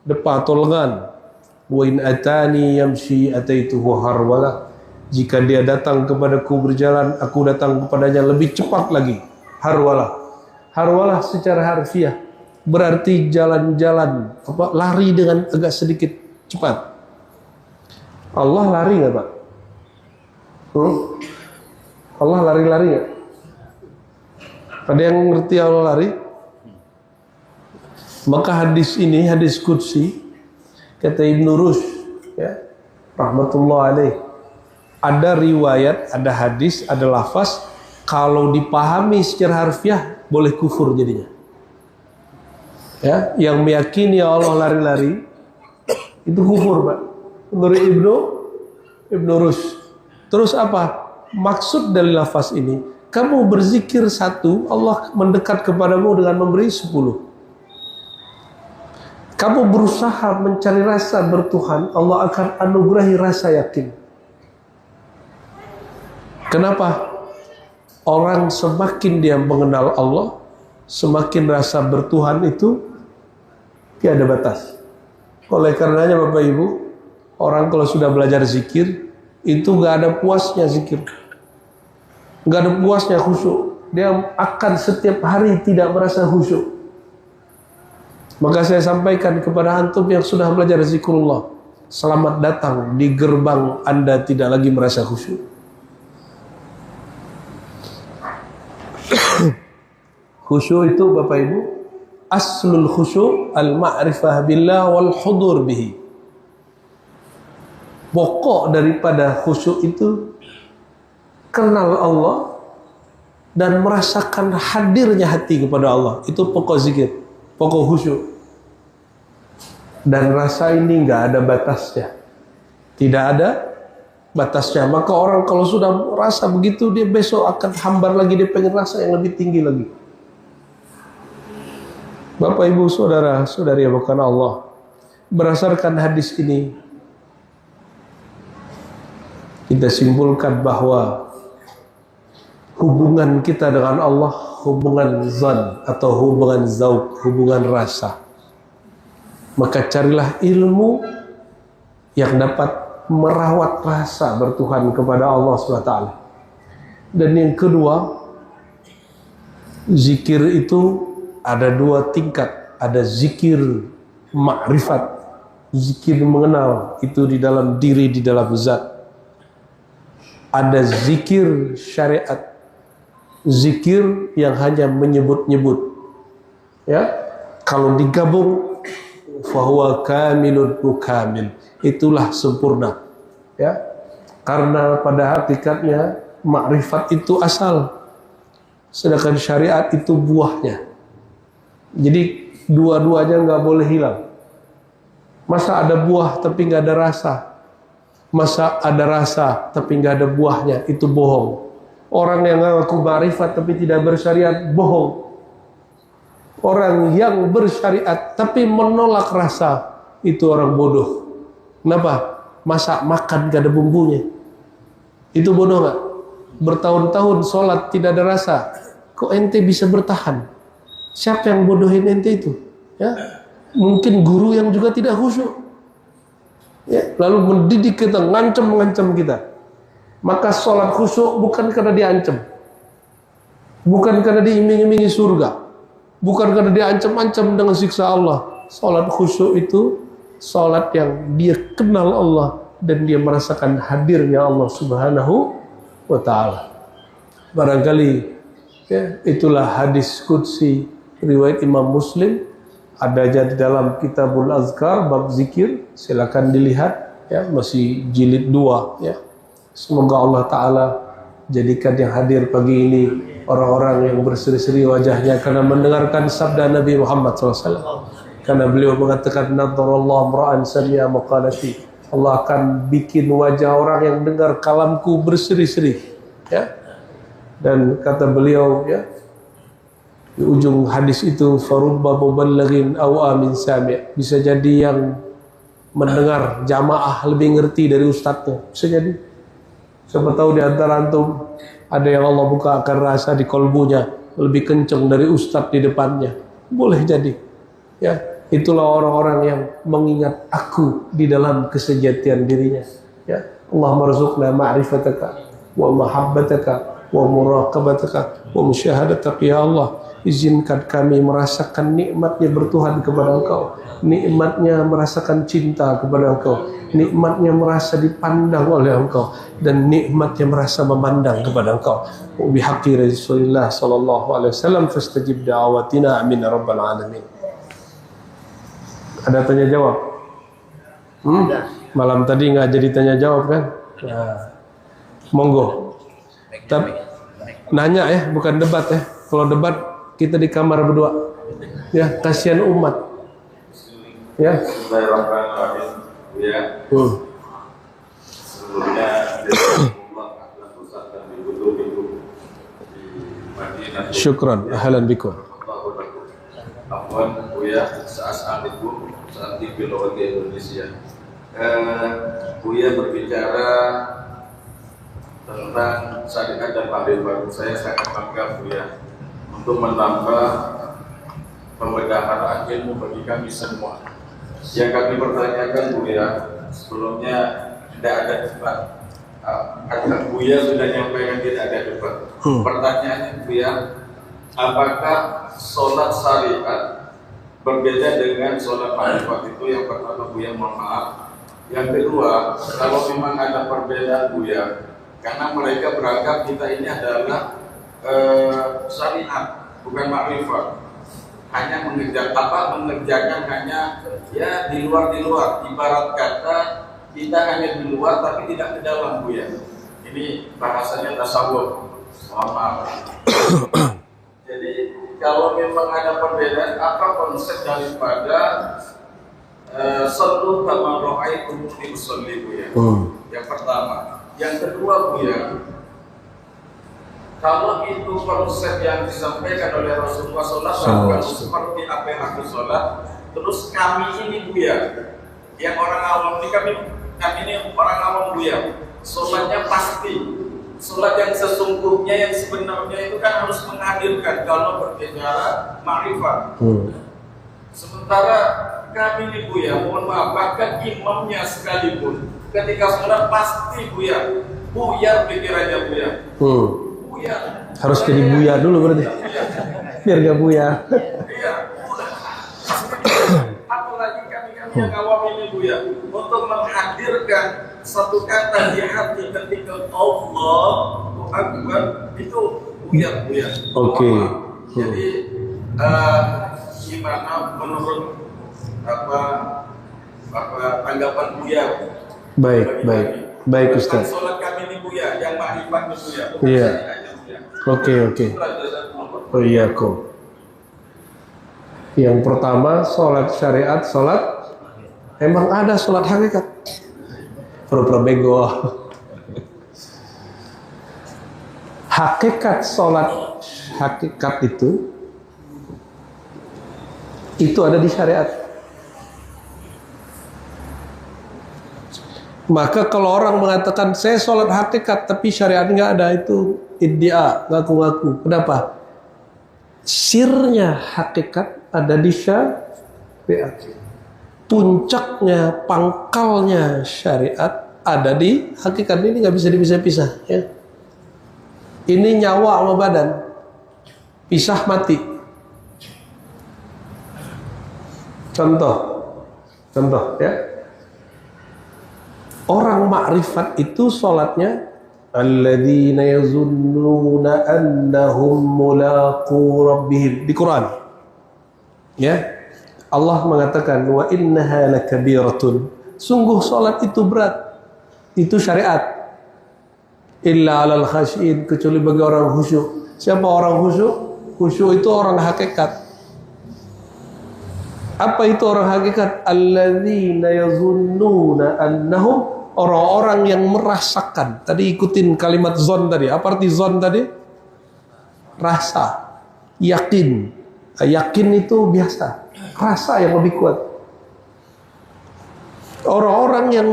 depa atau lengan. Wa in atani yamshi ataituhu harwala. Jika dia datang kepadaku berjalan, aku datang kepadanya lebih cepat lagi. Harwala. Harwalah secara harfiah berarti jalan-jalan, lari dengan agak sedikit cepat. Allah lari nggak Pak? Allah lari-lari nggak? Ada yang ngerti Allah lari? Maka hadis ini, hadis qudsi, kata Ibnu Rushd, ya, rahmatullah alaih, ada riwayat, ada hadis, ada lafaz, kalau dipahami secara harfiah boleh kufur jadinya. Ya, yang meyakini Allah lari-lari itu kufur, Pak. Menurut Ibnu Rushd. Terus apa? Maksud dari lafaz ini, kamu berzikir satu, Allah mendekat kepadamu dengan memberi 10. Kamu berusaha mencari rasa bertuhan, Allah akan anugerahi rasa yakin. Kenapa? Orang semakin dia mengenal Allah, semakin rasa bertuhan itu tiada batas. Oleh karenanya Bapak Ibu, orang kalau sudah belajar zikir, itu gak ada puasnya zikir, gak ada puasnya khusyuk. Dia akan setiap hari tidak merasa khusyuk. Maka saya sampaikan kepada antum yang sudah belajar zikrullah, selamat datang di gerbang Anda tidak lagi merasa khusyuk. Khusyuk itu Bapak Ibu, aslul khusyuk al-ma'rifah billah wal hudur bihi. Pokok daripada khusyuk itu kenal Allah dan merasakan hadirnya hati kepada Allah. Itu pokok zikir, pokok khusyuk. Dan rasa ini nggak ada batasnya, tidak ada batasnya. Maka orang kalau sudah merasa begitu, dia besok akan hambar lagi, dia pengen rasa yang lebih tinggi lagi. Bapak Ibu Saudara Saudari yang bukan Allah, berdasarkan hadis ini kita simpulkan bahwa hubungan kita dengan Allah hubungan zan atau hubungan zauq, hubungan rasa. Maka carilah ilmu yang dapat merawat rasa bertuhan kepada Allah SWT. Dan yang kedua, zikir itu ada dua tingkat. Ada zikir ma'rifat, zikir mengenal, itu di dalam diri, di dalam zat. Ada zikir syariat, zikir yang hanya menyebut-nyebut. Ya, kalau digabung, fahuwa kamilun mukamil, itulah sempurna. Ya, karena pada hakikatnya ma'rifat itu asal, sedangkan syariat itu buahnya. Jadi dua-duanya nggak boleh hilang. Masa ada buah tapi nggak ada rasa? Masa ada rasa tapi nggak ada buahnya? Itu bohong. Orang yang ngaku ma'rifat tapi tidak bersyariat, bohong. Orang yang bersyariat tapi menolak rasa, itu orang bodoh. Kenapa? Masa makan gak ada bumbunya? Itu bodoh gak? Bertahun-tahun sholat tidak ada rasa, kok ente bisa bertahan? Siapa yang bodohin ente itu? Ya, mungkin guru yang juga tidak khusyuk. Ya, lalu mendidik kita, ngancam kita. Maka sholat khusyuk bukan karena diancam, bukan karena diiming-imingi surga, bukan karena diancam-ancam dengan siksa Allah. Sholat khusyuk itu sholat yang dia kenal Allah dan dia merasakan hadirnya Allah Subhanahu wa ta'ala. Barangkali ya, itulah hadis qudsi riwayat Imam Muslim, ada di dalam Kitabul Azkar bab zikir, silakan dilihat ya, masih jilid 2 ya. Semoga Allah Ta'ala jadikan yang hadir pagi ini orang-orang yang berseri-seri wajahnya karena mendengarkan sabda Nabi Muhammad SAW. Karena beliau mengatakan, nadarallahu mra'an sami'a maqalati, Allah akan bikin wajah orang yang dengar kalamku berseri-seri ya. Dan kata beliau ya, di ujung hadis itu, farubba muballighin aw amin sami', bisa jadi yang mendengar jamaah lebih ngerti dari ustadznya, bisa jadi. Siapa tahu di antara antum ada yang Allah buka akan rasa di kolbunya lebih kencang dari ustadz di depannya, boleh jadi ya. Itulah orang-orang yang mengingat aku di dalam kesejatian dirinya ya. Allahumma rzuqna ma'rifataka wa mahabbataka wa muraqabataka wa musyahadataka ya Allah. Izinkan kami merasakan nikmatnya bertuhan kepada Engkau, nikmatnya merasakan cinta kepada Engkau, nikmatnya merasa dipandang oleh Engkau, dan nikmatnya merasa memandang kepada Engkau. Bihaqqi Rasulullah sallallahu alaihi wasallam fastajib da'awatina amin ya rabbal alamin. Ada tanya jawab? Malam tadi nggak jadi tanya jawab kan? Nah, monggo. Nanya ya, bukan debat ya. Kalau debat kita di kamar berdua ya, kasihan umat ya. Bismillahirrahmanirrahim ya. Sebelumnya syukran, ahlan bikum. Afwan Buya, assalamualaikum, saat di Indonesia. Buya berbicara tentang syariat dan ma'rifat. Saya sangat bangga Buya untuk menambah pemeliharaan ilmu bagi kami semua. Yang kami pertanyakan Buya, sebelumnya tidak ada debat. Buya sudah nyampaikan tidak ada debat. Pertanyaannya Buya, apakah sholat syariat berbeda dengan sholat ma'rifat? Itu yang pertama Buya, mohon maaf. Yang kedua, kalau memang ada perbedaan Buya, karena mereka beranggap kita ini adalah syariat, bukan makrifat, hanya mengerjakan hanya ya di luar, ibarat kata kita hanya di luar tapi tidak ke dalam Buya. Ini bahasanya tasawuf, mohon maaf. Jadi kalau memang ada perbedaan, apa konsep daripada sallu kama ra'aitumuni usolli Buya? Yang pertama. Yang kedua Buya, kalau itu konsep yang disampaikan oleh Rasulullah SAW seperti apa yang aku sholat, terus kami ini Buya, yang orang awam ini kami ini orang awam Buya, sholatnya pasti, sholat yang sesungguhnya yang sebenarnya itu kan harus menghadirkan kalau berbicara ma'rifat. Sementara kami ini Buya, mohon maaf, bahkan imamnya sekalipun ketika sholat pasti buyar pikirannya Buya. Harus jadi buya dulu berarti. Biar gak buya. Iya. Apalagi kami yang awam ini Buya, untuk menghadirkan satu kata di hati ketika Allahu Akbar itu Buya. Oke. Jadi gimana menurut tanggapan Buya? Baik Ustaz. Sholat kami ini Buya, yang ma'rifat itu Buya. Iya. Oke. Oh iya kok. Yang pertama, sholat syariat, sholat emang ada sholat hakikat. Pura-pura bego. Hakikat sholat hakikat itu ada di syariat. Maka kalau orang mengatakan saya sholat hakikat tapi syariat nggak ada, itu iddia, ngaku-ngaku. Kenapa? Sirnya hakikat ada di syariat. Puncaknya, pangkalnya syariat ada di hakikat. Ini nggak bisa dipisah-pisah. Ya. Ini nyawa sama badan, pisah mati. Contoh ya. Orang makrifat itu sholatnya alladzina yazunnuna annahum mulaqu rabbihim di Quran. Ya, Allah mengatakan wa innaha lakabiratun, sungguh salat itu berat, itu syariat. Illa 'alal khasyin, kecuali bagi orang khusyuk. Siapa orang khusyuk? Khusyuk itu orang hakikat. Apa itu orang hakikat? Alladzina yazunnuna annahum, orang-orang yang merasakan. Tadi ikutin kalimat zon tadi. Apa arti zon tadi? Rasa, yakin. Yakin itu biasa, rasa yang lebih kuat. Orang-orang yang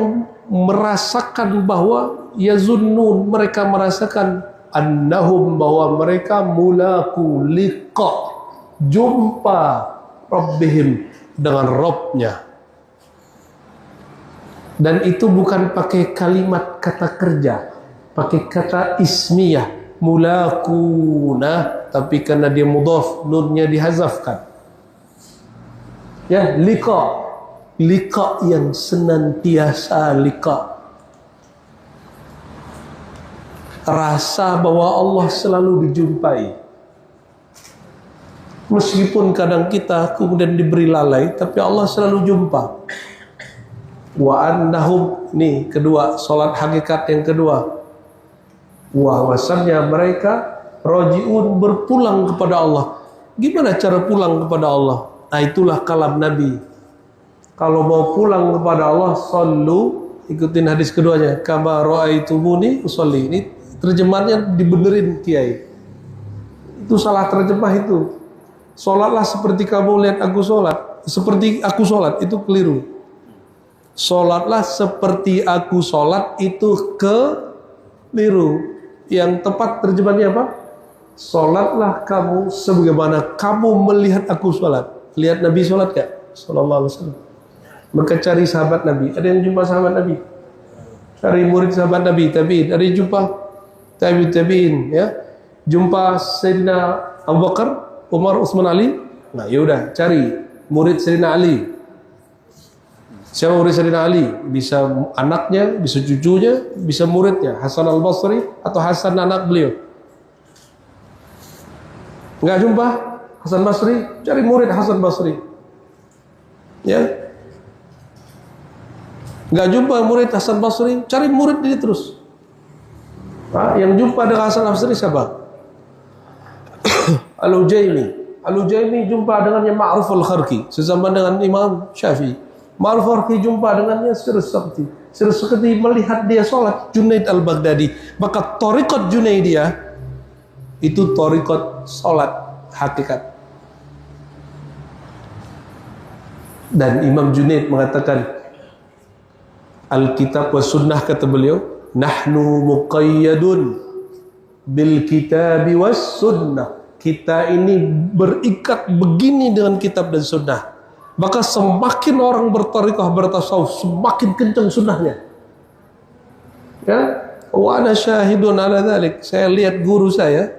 merasakan bahwa yazunnun, mereka merasakan annahum, bahwa mereka mulaku liqa, jumpa rabbihim, dengan Rabbnya. Dan itu bukan pakai kalimat kata kerja, pakai kata ismiyah, mulakuna, tapi karena dia mudhaf, nunnya dihazafkan. Ya, liqa, liqa yang senantiasa liqa. Rasa bahwa Allah selalu dijumpai. Meskipun kadang kita kemudian diberi lalai, tapi Allah selalu jumpa. Wa annahum, nih kedua, salat hakikat yang kedua. Bahwasannya mereka rajiun, berpulang kepada Allah. Gimana cara pulang kepada Allah? Nah, itulah kalam Nabi. Kalau mau pulang kepada Allah, sallu, ikutin hadis keduanya, kama ra'aitumuni usolli. Ini terjemahannya dibenerin Kiai. Itu salah terjemah itu. Solatlah seperti kamu lihat aku solat, seperti aku solat, itu keliru. Solatlah seperti aku solat, itu keliru. Yang tepat terjemahannya apa? Solatlah kamu sebagaimana kamu melihat aku solat. Lihat Nabi solat gak? Sallallahu alaihi wasallam. Maka cari sahabat Nabi. Ada yang jumpa sahabat Nabi? Cari murid sahabat Nabi, tabi'in. Ada yang jumpa tabi'in, ya? Jumpa Sayyidina Abu Bakar, Umar, Utsman, Ali. Nah, yaudah cari murid Sayyidina Ali. Siapa murid Sayyidina Ali? Bisa anaknya, bisa cucunya, bisa muridnya. Hasan al-Basri atau Hasan anak beliau. Nggak jumpa Hasan Basri? Cari murid Hasan Basri. Ya. Nggak jumpa murid Hasan Basri? Cari murid dia terus. Nah, yang jumpa dengan Hasan Basri siapa? Al-Ujaimi jumpa dengannya Ma'ruf al-Kharqi, sezaman dengan Imam Syafi'i. Ma'ruf al-Kharqi jumpa dengannya Sirus-Sakti. Sirus-Sakti melihat dia sholat Junaid al-Baghdadi. Maka thariqat Junaidiyah itu thariqat sholat hakikat. Dan Imam Junaid mengatakan, Alkitab wa sunnah, kata beliau, nahnu muqayyadun bil kitabi was sunnah. Kita ini berikat begini dengan kitab dan sunnah. Maka semakin orang bertariqah, bertasawuf, semakin kencang sunnahnya. Ya, wa ana syahidun ala dzalik. Saya lihat guru saya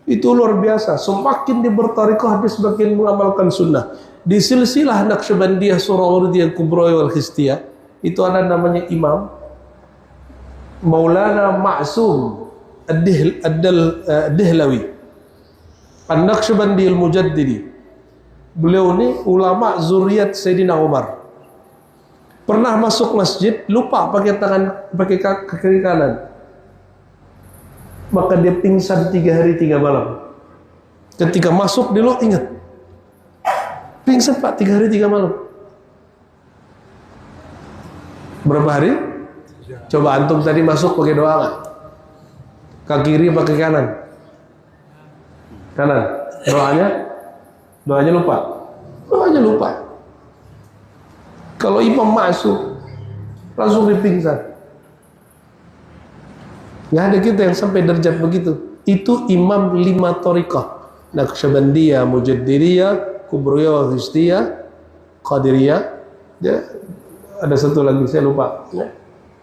itu luar biasa. Semakin dia bertariqah, dia semakin mengamalkan sunnah. Di silsilah Naqsyabandiyah, Surawardiyah, Kubra wal Khistiyah, itu ada namanya Imam Maulana Ma'sum Ad-Dihlawi, An-Naqsyabandi al-Mujaddidi. Beliau ini ulama zuriat Sayyidina Umar. Pernah masuk masjid, lupa pakai kaki kanan. Maka dia pingsan 3 hari 3 malam. Ketika masuk dulu ingat, pingsan Pak 3 hari 3 malam. Berapa hari? Coba antum tadi masuk pakai doa nggak? Kaki kiri pakai kanan. Kanan. Doanya lupa. Doanya lupa. Kalau imam masuk langsung dipingsan. Nggak ada kita yang sampai derajat begitu. Itu imam 5 thariqah. Naqsyabandiyah, Mujaddiriyah, Kubriyah, Khistiyah, Qadiriyah. Ya, ada satu lagi saya lupa. Ya.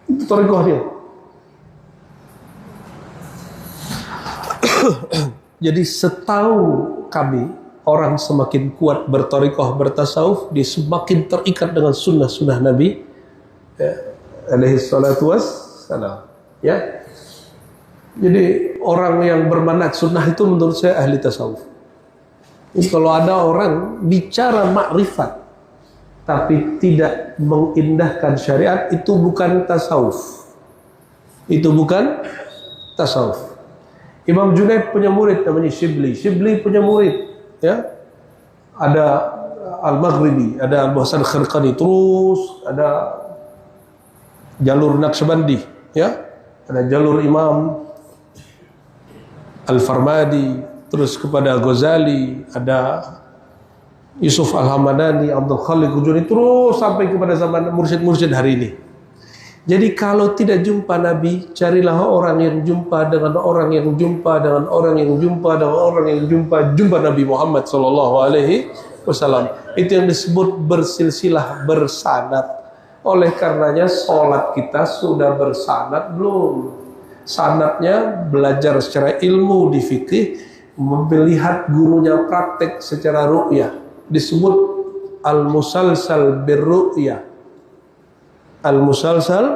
Itu thariqah dia. Jadi setahu kami, orang semakin kuat berthariqah, bertasawuf, dia semakin terikat dengan sunnah-sunnah Nabi, ya, alaihi salatu wassalam. Ya. Jadi orang yang bermanhaj sunnah itu menurut saya ahli tasawuf. Jadi kalau ada orang bicara makrifat tapi tidak mengindahkan syariat, itu bukan tasawuf. Itu bukan tasawuf. Imam Junaid punya murid namanya Shibli. Shibli punya murid, ya. Ada Al-Maghribi, ada Al-Hasan Khirqani, terus ada jalur Naqsyabandi, ya. Ada jalur Imam Al-Farmadi, terus kepada Ghazali, ada Yusuf Al-Hamadani, Abdul Khaliq Al-Juni, terus sampai kepada zaman mursyid-mursyid hari ini. Jadi kalau tidak jumpa Nabi, carilah orang yang jumpa dengan orang yang jumpa dengan orang yang jumpa dengan orang yang jumpa Nabi Muhammad sallallahu alaihi wasallam. Itu yang disebut bersilsilah, bersanad. Oleh karenanya sholat kita sudah bersanad belum? Sanadnya belajar secara ilmu di fikih, melihat gurunya praktek secara ru'yah, disebut al-musalsal birru'yah. Al-musalsal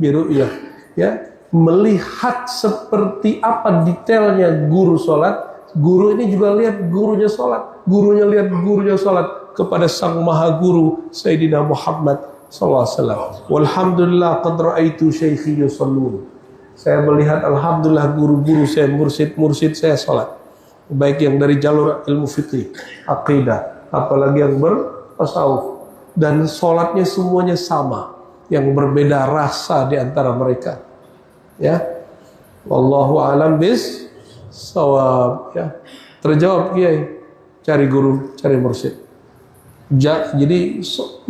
birru'yah, ya, melihat seperti apa detailnya guru sholat. Guru ini juga lihat gurunya sholat, gurunya lihat gurunya sholat kepada sang maha guru Sayyidina Muhammad sallallahu alaihi wasallam. Walhamdulillah qad ra'aitu syaikhi yusallun. Saya melihat alhamdulillah guru-guru saya, mursyid saya sholat, baik yang dari jalur ilmu fikih, aqidah, apalagi yang bertasawuf, dan sholatnya semuanya sama, yang berbeda rasa di antara mereka, ya. Wallahu a'lam bis-shawab, ya. Terjawab Kiai, cari guru, cari mursyid. Jadi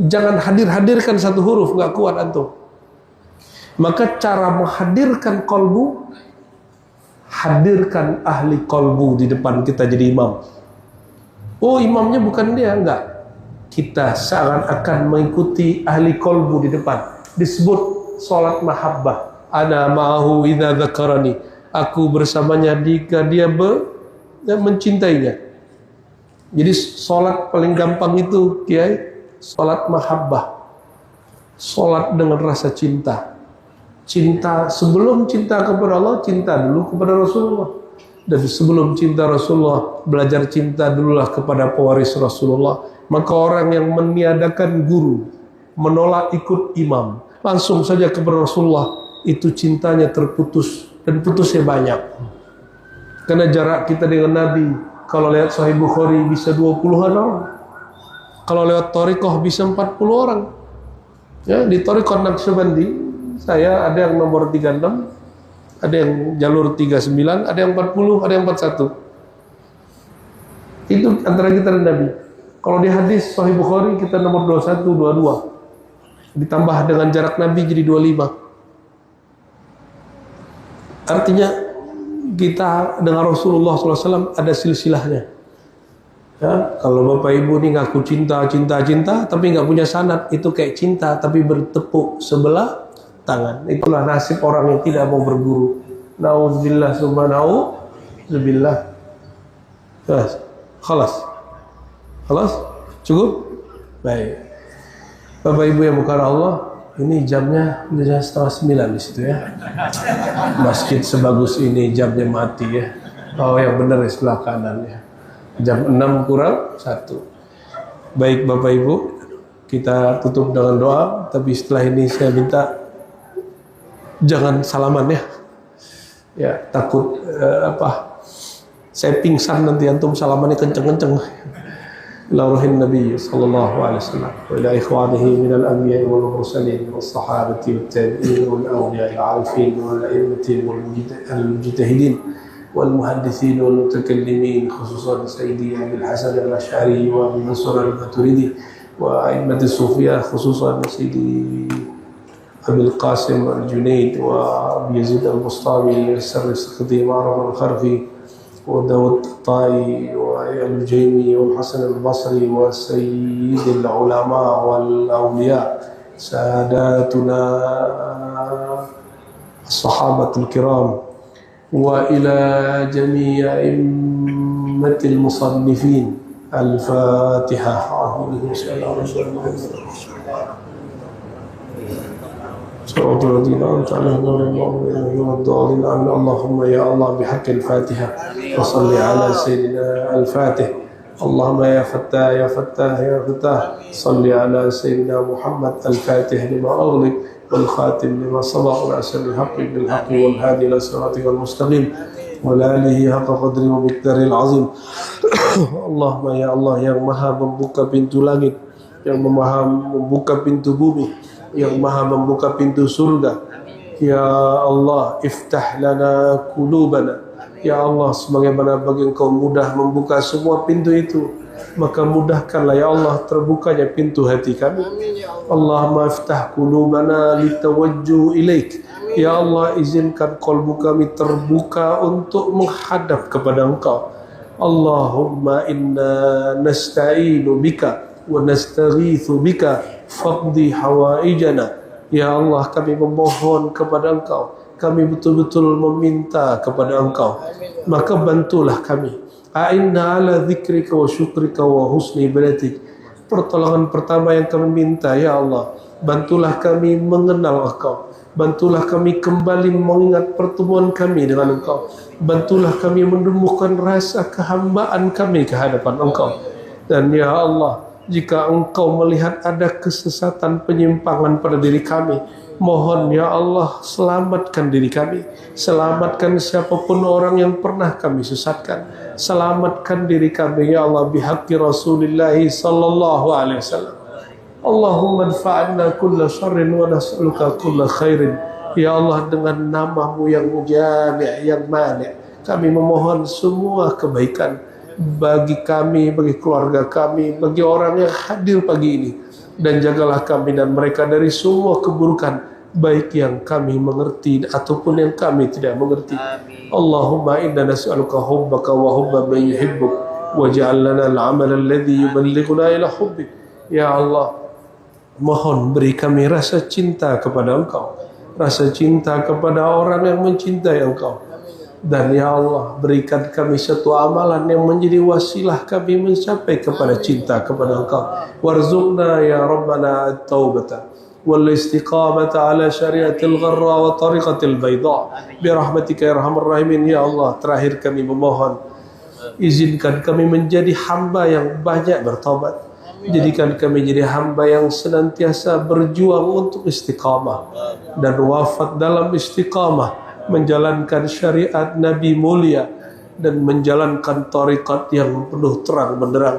jangan hadirkan satu huruf, nggak kuat antum. Maka cara menghadirkan kolbu, hadirkan ahli kolbu di depan kita jadi imam. Oh, imamnya bukan dia, enggak. Kita seakan-akan mengikuti ahli kolbu di depan. Disebut sholat mahabbah. Ana ma'ahu idza dzakarani. Aku bersamanya jika dia mencintainya. Jadi sholat paling gampang itu, Kiai, sholat mahabbah. Sholat dengan rasa cinta. Cinta, sebelum cinta kepada Allah, cinta dulu kepada Rasulullah. Dan sebelum cinta Rasulullah, belajar cinta dululah kepada pewaris Rasulullah. Maka orang yang meniadakan guru, menolak ikut imam, langsung saja kepada Rasulullah, itu cintanya terputus, dan putusnya banyak. Karena jarak kita dengan Nabi, kalau lewat Sahih Bukhari bisa 20-an orang, kalau lewat Thariqah bisa 40 orang. Ya, di Thariqah Naqsyabandi saya ada yang nomor 36, ada yang jalur 39, ada yang 40, ada yang 41. Itu antara kita dan Nabi. Kalau di hadis Sahih Bukhari kita nomor 21, 22. Ditambah dengan jarak Nabi jadi 25. Artinya kita dengan Rasulullah SAW ada silsilahnya. Ya, kalau Bapak Ibu ini ngaku cinta, tapi nggak punya sanad, itu kayak cinta tapi bertepuk sebelah tangan. Itulah nasib orang yang tidak mau berguru. Nauzubillah subhanahu zubillah. Khalas? Cukup? Baik. Bapak Ibu yang bukan Allah, ini jamnya udah 8:30 di situ, ya. Masjid sebagus ini jamnya mati, ya. Oh, yang benar di sebelah kanan, ya. Jam 6 kurang 1. Baik Bapak Ibu, kita tutup dengan doa. Tapi setelah ini saya minta jangan salaman, ya. Ya, takut saya pingsan nanti antum salamannya kenceng-kenceng. ila ruhin Nabi sallallahu alaihi wasallam wa ila ikhwanihi min al-anbiya'i wal mursalin was sahabati wat tabi'in wal awliya'i al-'arifin wal a'immati wal mujtahidin wal muhaddithin wal mutakallimin khususan Sayyidi Abil Hasan al-Asy'ari wa Abi Mansur al-Maturidi wa a'immati sufiyah khususan Sayyidi Abil Qasim al-Junaid wa Abi Yazid al-Bustami al-Sirri al-Sakhdhi Ma'ruf al-Kharfi وداود الطائي والجيمي والحسن البصري وسيد العلماء والأولياء ساداتنا الصحابة الكرام وإلى جميع أئمة المصنفين الفاتحة صراط الذين أنعمت عليهم غير المغضوب عليهم ولا الضالين آمين. اللهم يا الله بحق الفاتحة وصل على سيدنا الفاتح. اللهم يا فتاح يا فتاح يا فتاح صل على سيدنا محمد الفاتح لما أغلق والخاتم لما سبق ناصر الحق بالحق والهادي إلى صراطك المستقيم وعلى آله حق قدره ومقداره العظيم. اللهم ya Allah yang maha membuka pintu langit, yang maha membuka pintu bumi, yang maha membuka pintu surga. Ya Allah, iftah lana qulubana. Ya Allah, sebagaimana bagi Engkau mudah membuka semua pintu itu, maka mudahkanlah ya Allah terbukanya pintu hati kami. Allahumma iftah qulubana litawajjuh ilaik. Ya Allah, izinkan qalbu kami terbuka untuk menghadap kepada Engkau. Allahumma inna nasta'inu bika wa nastaghithu bika faqdi hawaijana. Ya Allah, kami memohon kepada Engkau, kami betul-betul meminta kepada Engkau, maka bantulah kami. A'inna ala dzikrika wa syukrika wa husni ibadatik. Pertolongan pertama yang kami minta, ya Allah, bantulah kami mengenal Engkau, bantulah kami kembali mengingat pertemuan kami dengan Engkau, bantulah kami menumbuhkan rasa kehambaan kami ke hadapan Engkau. Dan ya Allah, jika Engkau melihat ada kesesatan penyimpangan pada diri kami, mohon ya Allah selamatkan diri kami, selamatkan siapapun orang yang pernah kami sesatkan, selamatkan diri kami ya Allah bihaqqi Rasulillah sallallahu alaihi wasallam. Allahumma adfa'anna kulla syarrin wa nas'aluka kulla khairin. Ya Allah, dengan namamu yang jami', yang mani', kami memohon semua kebaikan bagi kami, bagi keluarga kami, bagi orang yang hadir pagi ini. Dan jagalah kami dan mereka dari semua keburukan, baik yang kami mengerti ataupun yang kami tidak mengerti. Allahumma inna nas'aluka hubbaka wa hubba man yuhibbuk waj'al lana al-'amala alladhi yuballighuna ila hubbik. Ya Allah, mohon beri kami rasa cinta kepada Engkau, rasa cinta kepada orang yang mencintai Engkau. Dan ya Allah, berikan kami satu amalan yang menjadi wasilah kami mencapai kepada cinta kepada Engkau. Warzuqna ya Rabbana at-taubata wal istiqamata ala syariatil gharra wa tariqatil bayda birahmatika ya arhamar rahimin. Ya Allah, terakhir kami memohon, izinkan kami menjadi hamba yang banyak bertaubat. Jadikan kami jadi hamba yang senantiasa berjuang untuk istiqamah dan wafat dalam istiqamah, menjalankan syariat Nabi mulia dan menjalankan tariqat yang penuh terang benderang.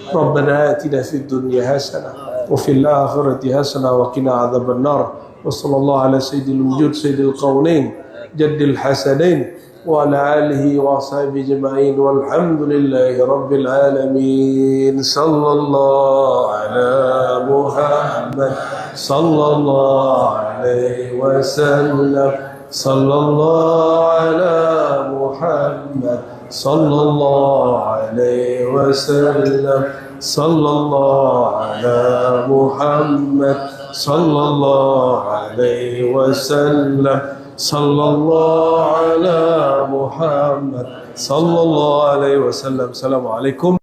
Rabbana atina fid dunya hasanah wa fil akhirati hasanah wa qina adzaban nar. Wa sallallahu ala sayyidil wujud sayyidil qaunain jaddil hasanain wa ala alihi wa ashabihi ajma'in walhamdulillahi rabbil alamin. Sallallahu ala Muhammad sallallahu alaihi wasallam. Sallallahu ala Muhammad sallallahu alaihi wasallam. Sallallahu ala Muhammad sallallahu alaihi wasallam. Sallallahu ala Muhammad sallallahu alaihi wasallam. Assalamualaikum.